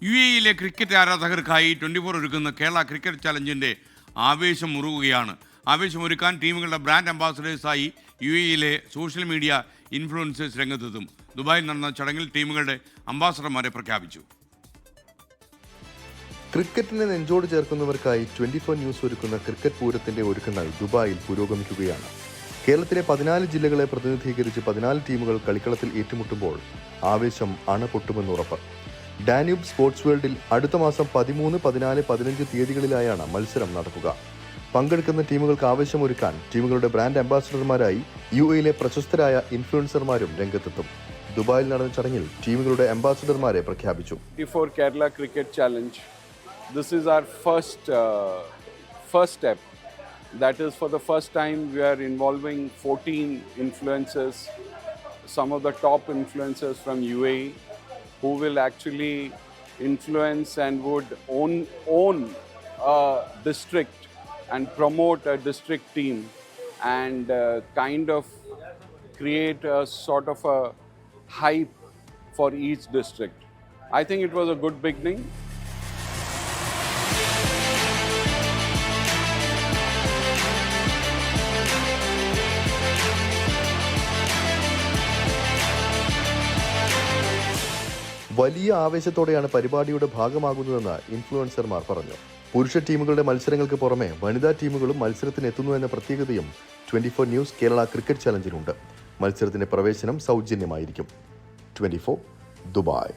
UAE cricket ആരാധകർക്കായി 24 ഒരുക്കുന്ന Kerala cricket ചലഞ്ചിന്റെ ആവേശം മുറുകുകയാണ്. ആവേശമൊരുക്കാൻ ടീമുകളുടെ ബ്രാൻഡ് അംബാസഡേഴ്സായി UAE സോഷ്യൽ മീഡിയ ഇൻഫ്ലുവൻസേഴ്സ് രംഗത്തെത്തും. ദുബായിൽ നടന്ന ചടങ്ങിൽ ടീമുകളുടെ അംബാസഡർമാരെ പ്രഖ്യാപിച്ചു. ക്രിക്കറ്റിനെ നെഞ്ചോട് ചേർക്കുന്നവർക്കായി 24 ന്യൂസ് ഒരുക്കുന്ന ക്രിക്കറ്റ് പൂരത്തിന്റെ ഒരുക്കങ്ങൾ ദുബായിൽ പുരോഗമിക്കുകയാണ്. കേരളത്തിലെ 14 ജില്ലകളെ പ്രതിനിധീകരിച്ച് 14 ടീമുകൾ കളിക്കളത്തിൽ ഏറ്റുമുട്ടുമ്പോൾ ആവേശം അണപൊട്ടുമെന്നുറപ്പ്. ഡാന്യൂബ് സ്പോർട്സ് വേൾഡിൽ അടുത്ത മാസം 13, 14, 15 തീയതികളിലായാണ് മത്സരം നടക്കുക. പങ്കെടുക്കുന്ന ടീമുകൾക്ക് ആവേശമൊരുക്കാൻ ടീമുകളുടെ ബ്രാൻഡ് അംബാസഡർമാരായി UAE പ്രശസ്തരായ ഇൻഫ്ലുവൻസർമാരും രംഗത്തെത്തും. ദുബായിൽ നടന്ന ചടങ്ങിൽ ടീമുകളുടെ അംബാസഡർമാരെ പ്രഖ്യാപിച്ചു. For Kerala Cricket Challenge, this is our first step. That is, for the first time, we are involving 14 influencers, some of the top influencers from UAE, who will actually influence and would own a district and promote a district team and kind of create a sort of a hype for each district. I think it was a good beginning. വലിയ ആവേശത്തോടെയാണ് പരിപാടിയുടെ ഭാഗമാകുന്നതെന്ന് ഇൻഫ്ലുവൻസർമാർ പറഞ്ഞു. പുരുഷ ടീമുകളുടെ മത്സരങ്ങൾക്ക് പുറമെ വനിതാ ടീമുകളും മത്സരത്തിന് എത്തുന്നു എന്ന പ്രത്യേകതയും 24 ന്യൂസ് കേരള ക്രിക്കറ്റ് ചലഞ്ചിനുണ്ട്. മത്സരത്തിന്റെ പ്രവേശനം സൗജന്യമായിരിക്കും. 24 ദുബായ്.